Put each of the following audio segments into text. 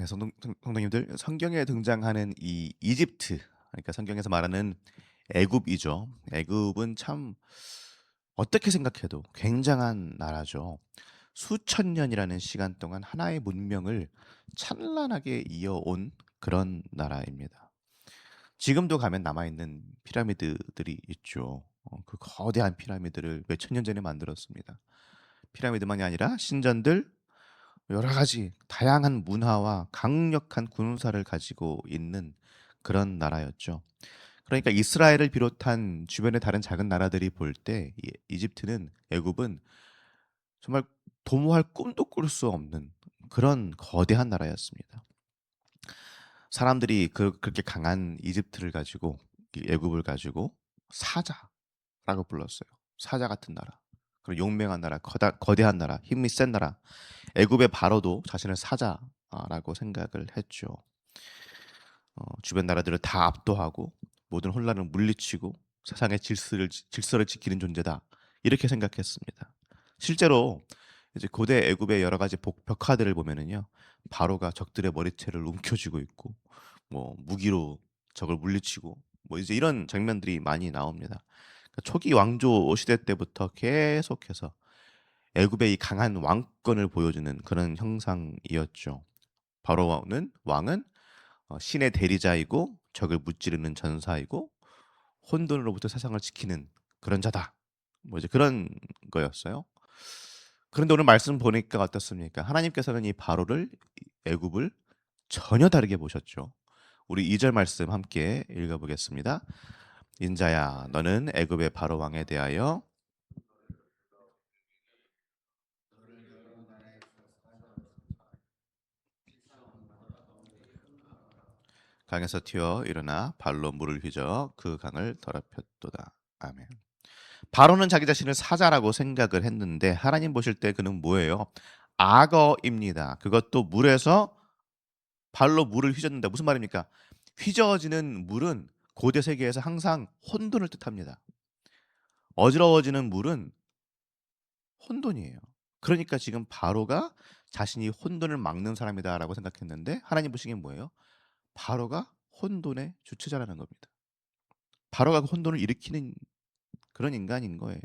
네, 성도님들, 성경에 등장하는 이 이집트, 그러니까 성경에서 말하는 애굽이죠. 애굽은 참 어떻게 생각해도 굉장한 나라죠. 수천 년이라는 시간 동안 하나의 문명을 찬란하게 이어온 그런 나라입니다. 지금도 가면 남아있는 피라미드들이 있죠. 그 거대한 피라미드를 몇천 년 전에 만들었습니다. 피라미드만이 아니라 신전들, 여러 가지 다양한 문화와 강력한 군사를 가지고 있는 그런 나라였죠. 그러니까 이스라엘을 비롯한 주변의 다른 작은 나라들이 볼 때 이집트는, 애굽은 정말 도모할 꿈도 꿀 수 없는 그런 거대한 나라였습니다. 사람들이 그렇게 강한 이집트를 가지고, 이 애굽을 가지고 사자라고 불렀어요. 사자 같은 나라. 그리고 용맹한 나라, 거대한 나라, 힘이 센 나라. 애굽의 바로도 자신을 사자라고 생각을 했죠. 주변 나라들을 다 압도하고 모든 혼란을 물리치고 세상의 질서를 지키는 존재다. 이렇게 생각했습니다. 실제로 이제 고대 애굽의 여러 가지 벽화들을 보면은요, 바로가 적들의 머리채를 움켜쥐고 있고, 뭐 무기로 적을 물리치고, 뭐 이제 이런 장면들이 많이 나옵니다. 그러니까 초기 왕조 시대 때부터 계속해서 애굽의 이 강한 왕권을 보여주는 그런 형상이었죠. 바로 왕은 신의 대리자이고 적을 무찌르는 전사이고 혼돈으로부터 세상을 지키는 그런 자다. 뭐 이제 그런 거였어요. 그런데 오늘 말씀 보니까 어떻습니까? 하나님께서는 이 바로를, 애굽을 전혀 다르게 보셨죠. 우리 2절 말씀 함께 읽어보겠습니다. 인자야, 너는 애굽의 바로 왕에 대하여 강에서 튀어 일어나 발로 물을 휘저 그 강을 더럽혔도다. 아멘. 바로는 자기 자신을 사자라고 생각을 했는데 하나님 보실 때 그는 뭐예요? 악어입니다. 그것도 물에서 발로 물을 휘젓는다. 무슨 말입니까? 휘저어지는 물은 고대 세계에서 항상 혼돈을 뜻합니다. 어지러워지는 물은 혼돈이에요. 그러니까 지금 바로가 자신이 혼돈을 막는 사람이다라고 생각했는데 하나님 보시기엔 뭐예요? 바로가 혼돈의 주체자라는 겁니다. 바로가 그 혼돈을 일으키는 그런 인간인 거예요.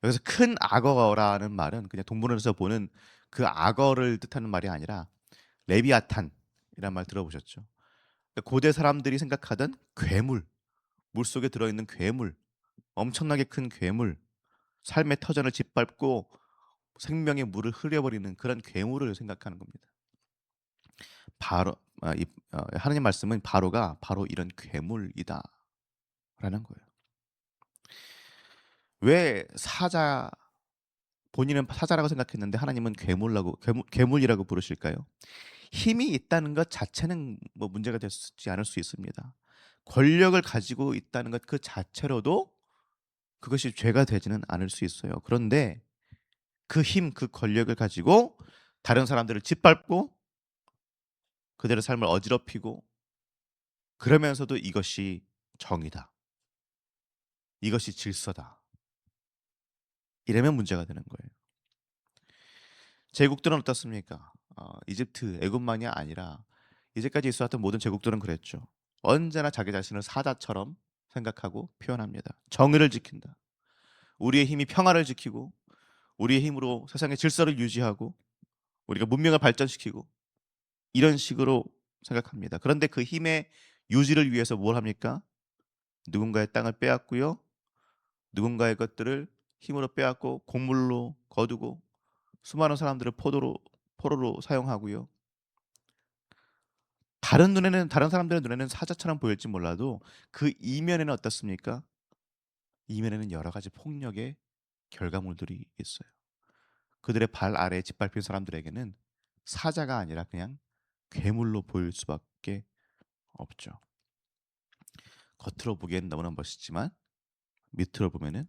여기서 큰 악어라는 말은 그냥 동물원에서 보는 그 악어를 뜻하는 말이 아니라 레비아탄이란 말 들어보셨죠? 그러니까 고대 사람들이 생각하던 괴물, 물속에 들어있는 괴물, 엄청나게 큰 괴물, 삶의 터전을 짓밟고 생명의 물을 흐려버리는 그런 괴물을 생각하는 겁니다. 바로 하나님 말씀은 바로가 바로 이런 괴물이다라는 거예요. 왜 본인은 사자라고 생각했는데 하나님은 괴물이라고 부르실까요? 힘이 있다는 것 자체는 뭐 문제가 되지 않을 수 있습니다. 권력을 가지고 있다는 것 그 자체로도 그것이 죄가 되지는 않을 수 있어요. 그런데 그 힘, 그 권력을 가지고 다른 사람들을 짓밟고 그들의 삶을 어지럽히고 그러면서도 이것이 정의다. 이것이 질서다. 이러면 문제가 되는 거예요. 제국들은 어떻습니까? 이집트, 애굽만이 아니라 이제까지 있어왔던 모든 제국들은 그랬죠. 언제나 자기 자신을 사자처럼 생각하고 표현합니다. 정의를 지킨다. 우리의 힘이 평화를 지키고 우리의 힘으로 세상의 질서를 유지하고 우리가 문명을 발전시키고 이런 식으로 생각합니다. 그런데 그 힘의 유지를 위해서 뭘 합니까? 누군가의 땅을 빼앗고요. 누군가의 것들을 힘으로 빼앗고 곡물로 거두고 수많은 사람들을 포로로 사용하고요. 다른 사람들의 눈에는 사자처럼 보일지 몰라도 그 이면에는 어떻습니까? 이면에는 여러 가지 폭력의 결과물들이 있어요. 그들의 발 아래에 짓밟힌 사람들에게는 사자가 아니라 그냥 괴물로 보일 수밖에 없죠. 겉으로 보기엔 너무나 멋있지만 밑으로 보면은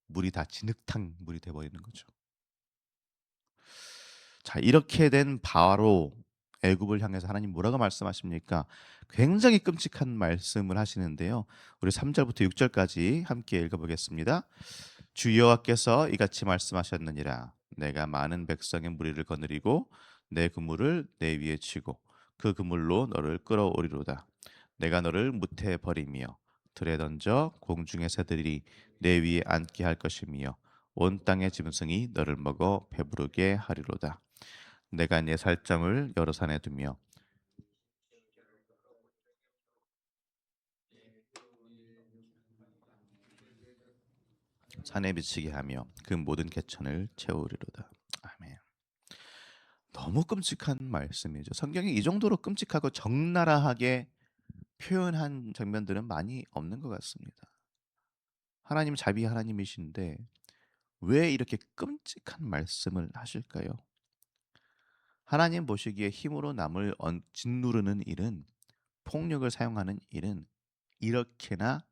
물이 다 진흙탕 물이 돼 버리는 거죠. 자, 이렇게 된 바로 애굽을 향해서 하나님 뭐라고 말씀하십니까? 굉장히 끔찍한 말씀을 하시는데요. 우리 3 절부터 6 절까지 함께 읽어 보겠습니다. 주 여호와께서 이같이 말씀하셨느니라. 내가 많은 백성의 무리를 거느리고 내 그물을 내 위에 치고 그 그물로 너를 끌어오리로다. 내가 너를 무태에 버리며 들에 던져 공중의 새들이 내 위에 앉게 할 것이며 온 땅의 짐승이 너를 먹어 배부르게 하리로다. 내가 네 살점을 여러 산에 두며 산에 비치게 하며 그 모든 개천을 채우리로다. 아멘. 너무 끔찍한 말씀이죠. 성경이 이 정도로 끔찍하고 적나라하게 표현한 장면들은 많이 없는 것 같습니다. 하나님 자비 하나님이신데 왜 이렇게 끔찍한 말씀을 하실까요? 하나님 보시기에 힘으로 남을 짓누르는 일은, 폭력을 사용하는 일은 이렇게나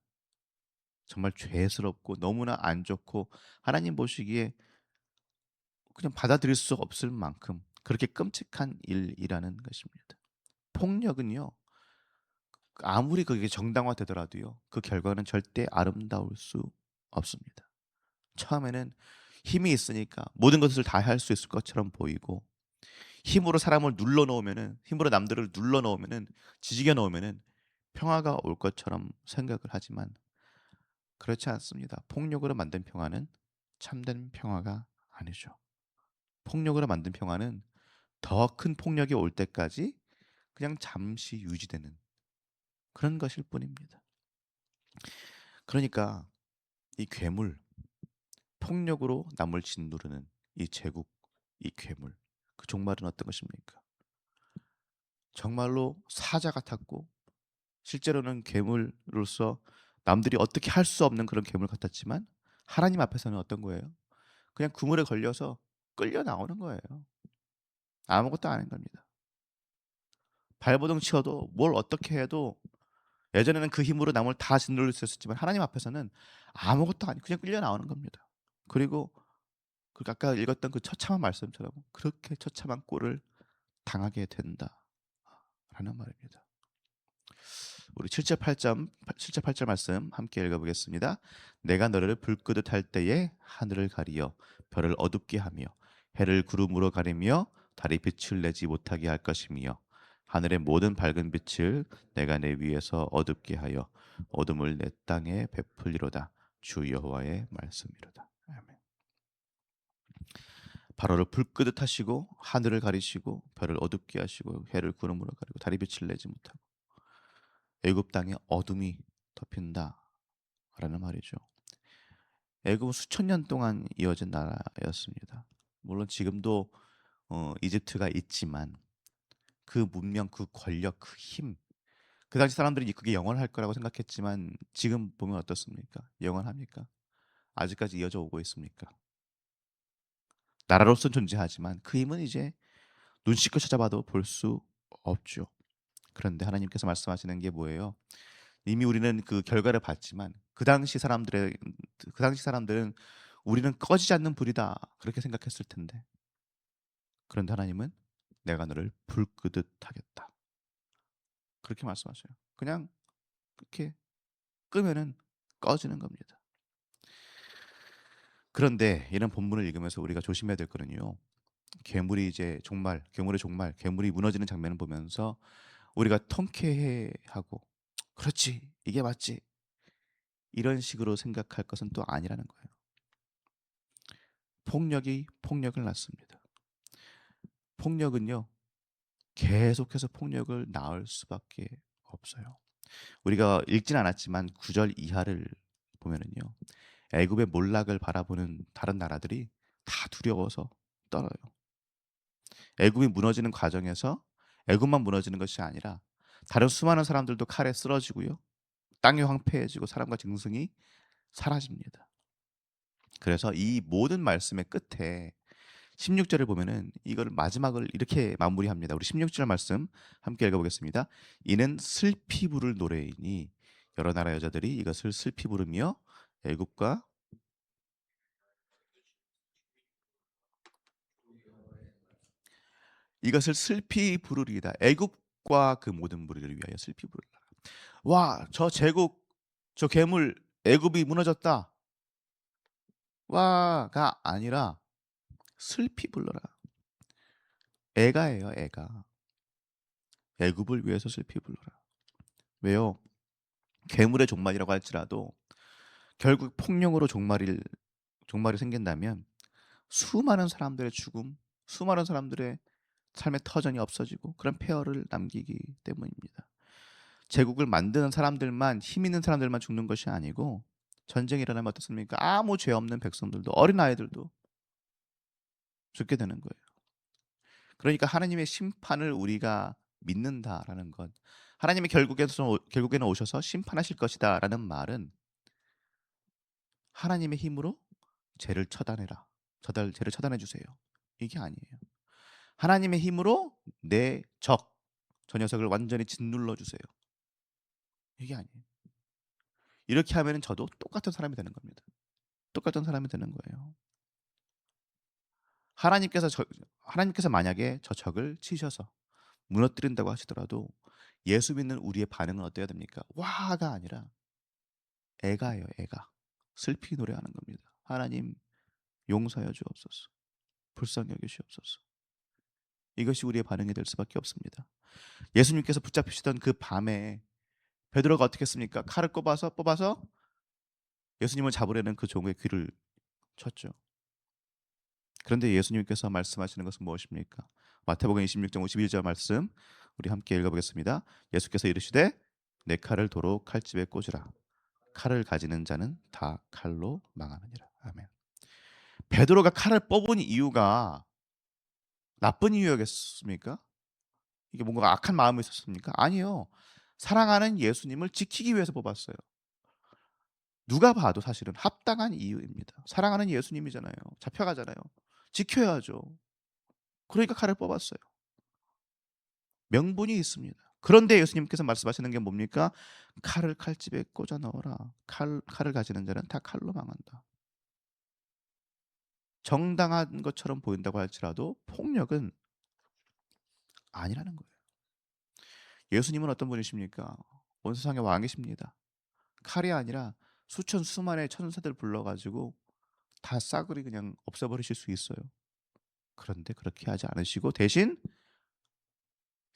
정말 죄스럽고 너무나 안 좋고 하나님 보시기에 그냥 받아들일 수 없을 만큼 그렇게 끔찍한 일이라는 것입니다. 폭력은요, 아무리 그게 정당화되더라도요, 그 결과는 절대 아름다울 수 없습니다. 처음에는 힘이 있으니까 모든 것을 다 할 수 있을 것처럼 보이고, 힘으로 사람을 눌러 놓으면은, 힘으로 남들을 눌러 놓으면은, 지지겨 놓으면은 평화가 올 것처럼 생각을 하지만 그렇지 않습니다. 폭력으로 만든 평화는 참된 평화가 아니죠. 폭력으로 만든 평화는 더 큰 폭력이 올 때까지 그냥 잠시 유지되는 그런 것일 뿐입니다. 그러니까 이 괴물, 폭력으로 남을 짓누르는 이 제국, 이 괴물, 그 종말은 어떤 것입니까? 정말로 사자 같았고 실제로는 괴물로서 남들이 어떻게 할 수 없는 그런 괴물 같았지만 하나님 앞에서는 어떤 거예요? 그냥 그물에 걸려서 끌려 나오는 거예요. 아무것도 아닌 겁니다. 발버둥 치어도 뭘 어떻게 해도 예전에는 그 힘으로 남을 다 짓누를 수 있었지만 하나님 앞에서는 아무것도 아니고 그냥 끌려 나오는 겁니다. 그리고 그 아까 읽었던 그 처참한 말씀처럼 그렇게 처참한 꼴을 당하게 된다라는 말입니다. 우리 7절 8절 7절 8절 말씀 함께 읽어보겠습니다. 내가 너를 불끄듯 할 때에 하늘을 가리어 별을 어둡게 하며 해를 구름으로 가리며 달이 빛을 내지 못하게 할 것이며 하늘의 모든 밝은 빛을 내가 내 위에서 어둡게 하여 어둠을 내 땅에 베풀리로다. 주 여호와의 말씀이로다. 아멘. 바로를 불끄듯 하시고 하늘을 가리시고 별을 어둡게 하시고 해를 구름으로 가리고 달이 빛을 내지 못하고 애굽 땅에 어둠이 덮인다라는 말이죠. 애굽은 수천 년 동안 이어진 나라였습니다. 물론 지금도 이집트가 있지만 그 문명, 그 권력, 그 힘, 그 당시 사람들이 그게 영원할 거라고 생각했지만 지금 보면 어떻습니까? 영원합니까? 아직까지 이어져 오고 있습니까? 나라로서는 존재하지만 그 힘은 이제 눈 씻고 찾아봐도 볼 수 없죠. 그런데 하나님께서 말씀하시는 게 뭐예요? 이미 우리는 그 결과를 봤지만 그 당시 사람들은 우리는 꺼지지 않는 불이다 그렇게 생각했을 텐데 그런데 하나님은 내가 너를 불 끄듯 하겠다 그렇게 말씀하셔요. 그냥 그렇게 끄면은 꺼지는 겁니다. 그런데 이런 본문을 읽으면서 우리가 조심해야 될 거는요. 괴물의 종말, 괴물이 무너지는 장면을 보면서 우리가 통쾌해하고 그렇지 이게 맞지 이런 식으로 생각할 것은 또 아니라는 거예요. 폭력이 폭력을 낳습니다. 폭력은요, 계속해서 폭력을 낳을 수밖에 없어요. 우리가 읽진 않았지만 9절 이하를 보면은요. 애굽의 몰락을 바라보는 다른 나라들이 다 두려워서 떨어요. 애굽이 무너지는 과정에서 애굽만 무너지는 것이 아니라 다른 수많은 사람들도 칼에 쓰러지고요. 땅이 황폐해지고 사람과 짐승이 사라집니다. 그래서 이 모든 말씀의 끝에 16절을 보면은 이걸 마지막을 이렇게 마무리합니다. 우리 16절 말씀 함께 읽어보겠습니다. 이는 슬피 부를 노래이니 여러 나라 여자들이 이것을 슬피 부르며 애굽과 이것을 슬피 부르리이다. 애굽과 그 모든 무리를 위하여 슬피 부르라. 와, 저 제국, 저 괴물 애굽이 무너졌다. 와가 아니라 슬피 불러라. 애가예요, 애가. 애굽을 위해서 슬피 불러라. 왜요? 괴물의 종말이라고 할지라도 결국 폭력으로 종말이 생긴다면 수많은 사람들의 죽음, 수많은 사람들의 삶의 터전이 없어지고 그런 폐허를 남기기 때문입니다. 제국을 만드는 사람들만, 힘 있는 사람들만 죽는 것이 아니고 전쟁이 일어나면 어떻습니까? 아무 죄 없는 백성들도, 어린아이들도 죽게 되는 거예요. 그러니까 하나님의 심판을 우리가 믿는다라는 것, 하나님이 결국에는 오셔서 심판하실 것이다라는 말은 하나님의 힘으로 죄를 처단해라. 죄를 처단해 주세요. 이게 아니에요. 하나님의 힘으로 내 적, 저 녀석을 완전히 짓눌러 주세요. 이게 아니에요. 이렇게 하면은 저도 똑같은 사람이 되는 겁니다. 똑같은 사람이 되는 거예요. 하나님께서 하나님께서 만약에 저 적을 치셔서 무너뜨린다고 하시더라도 예수 믿는 우리의 반응은 어때야 됩니까? 와가 아니라 애가예요, 애가. 슬피 노래하는 겁니다. 하나님 용서하여 주옵소서. 불쌍히 여기시옵소서. 이것이 우리의 반응이 될 수밖에 없습니다. 예수님께서 붙잡히시던 그 밤에 베드로가 어떻게 했습니까? 칼을 뽑아서 예수님을 잡으려는 그 종의 귀를 쳤죠. 그런데 예수님께서 말씀하시는 것은 무엇입니까? 마태복음 26장 51절 말씀 우리 함께 읽어보겠습니다. 예수께서 이르시되 내 칼을 도로 칼집에 꽂으라. 칼을 가지는 자는 다 칼로 망하느니라. 아멘. 베드로가 칼을 뽑은 이유가 나쁜 이유였습니까? 이게 뭔가 악한 마음이 있었습니까? 아니요. 사랑하는 예수님을 지키기 위해서 뽑았어요. 누가 봐도 사실은 합당한 이유입니다. 사랑하는 예수님이잖아요. 잡혀가잖아요. 지켜야죠. 그러니까 칼을 뽑았어요. 명분이 있습니다. 그런데 예수님께서 말씀하시는 게 뭡니까? 칼을 칼집에 꽂아 넣어라. 칼을 가지는 자는 다 칼로 망한다. 정당한 것처럼 보인다고 할지라도 폭력은 아니라는 거예요. 예수님은 어떤 분이십니까? 온 세상의 왕이십니다. 칼이 아니라 수천 수만의 천사들 불러가지고 다 싸그리 그냥 없애버리실 수 있어요. 그런데 그렇게 하지 않으시고 대신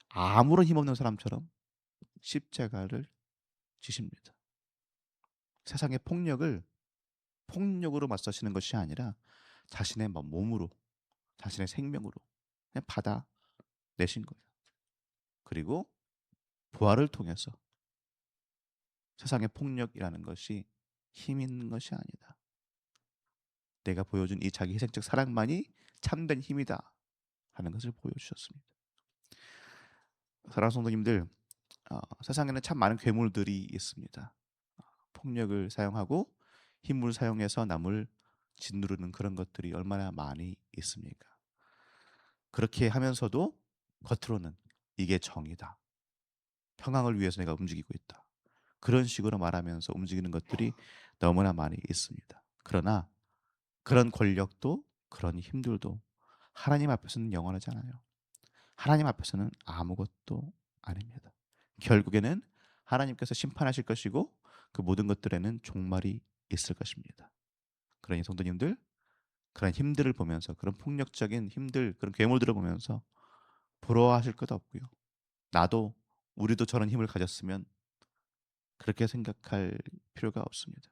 아무런 힘없는 사람처럼 십자가를 지십니다. 세상의 폭력으로 맞서시는 것이 아니라 자신의 몸으로, 자신의 생명으로 그냥 받아내신 거예요. 그리고 부활을 통해서 세상의 폭력이라는 것이 힘 있는 것이 아니다. 내가 보여준 이 자기 희생적 사랑만이 참된 힘이다 하는 것을 보여주셨습니다. 사랑하는 성도님들, 세상에는 참 많은 괴물들이 있습니다. 폭력을 사용하고 힘을 사용해서 남을 짓누르는 그런 것들이 얼마나 많이 있습니까? 그렇게 하면서도 겉으로는 이게 정의다. 평화를 위해서 내가 움직이고 있다. 그런 식으로 말하면서 움직이는 것들이 너무나 많이 있습니다. 그러나 그런 권력도 그런 힘들도 하나님 앞에서는 영원하지 않아요. 하나님 앞에서는 아무것도 아닙니다. 결국에는 하나님께서 심판하실 것이고 그 모든 것들에는 종말이 있을 것입니다. 그러니 성도님들 그런 힘들을 보면서 그런 폭력적인 힘들 그런 괴물들을 보면서 부러워하실 것 없고요. 나도 우리도 저런 힘을 가졌으면 그렇게 생각할 필요가 없습니다.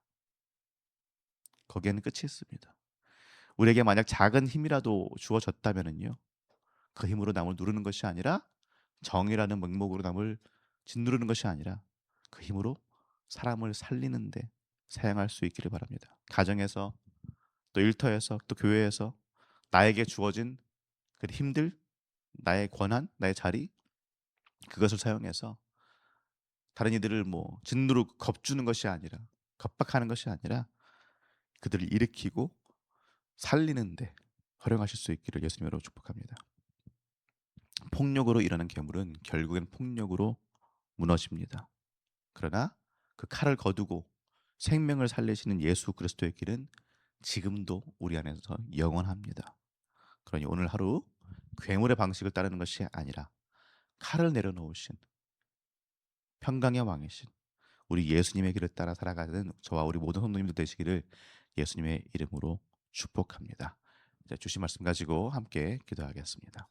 거기에는 끝이 있습니다. 우리에게 만약 작은 힘이라도 주어졌다면은요. 그 힘으로 남을 누르는 것이 아니라 정의라는 명목으로 남을 짓누르는 것이 아니라 그 힘으로 사람을 살리는데 사용할 수 있기를 바랍니다. 가정에서 또 일터에서 또 교회에서 나에게 주어진 그 힘들, 나의 권한, 나의 자리 그것을 사용해서 다른 이들을 뭐 짓누르고 겁주는 것이 아니라 겁박하는 것이 아니라 그들을 일으키고 살리는데 활용하실 수 있기를 예수님으로 축복합니다. 폭력으로 일어난 괴물은 결국엔 폭력으로 무너집니다. 그러나 그 칼을 거두고 생명을 살리시는 예수 그리스도의 길은 지금도 우리 안에서 영원합니다. 그러니 오늘 하루 괴물의 방식을 따르는 것이 아니라 칼을 내려놓으신 평강의 왕이신 우리 예수님의 길을 따라 살아가는 저와 우리 모든 성도님들 되시기를 예수님의 이름으로 축복합니다. 이제 주신 말씀 가지고 함께 기도하겠습니다.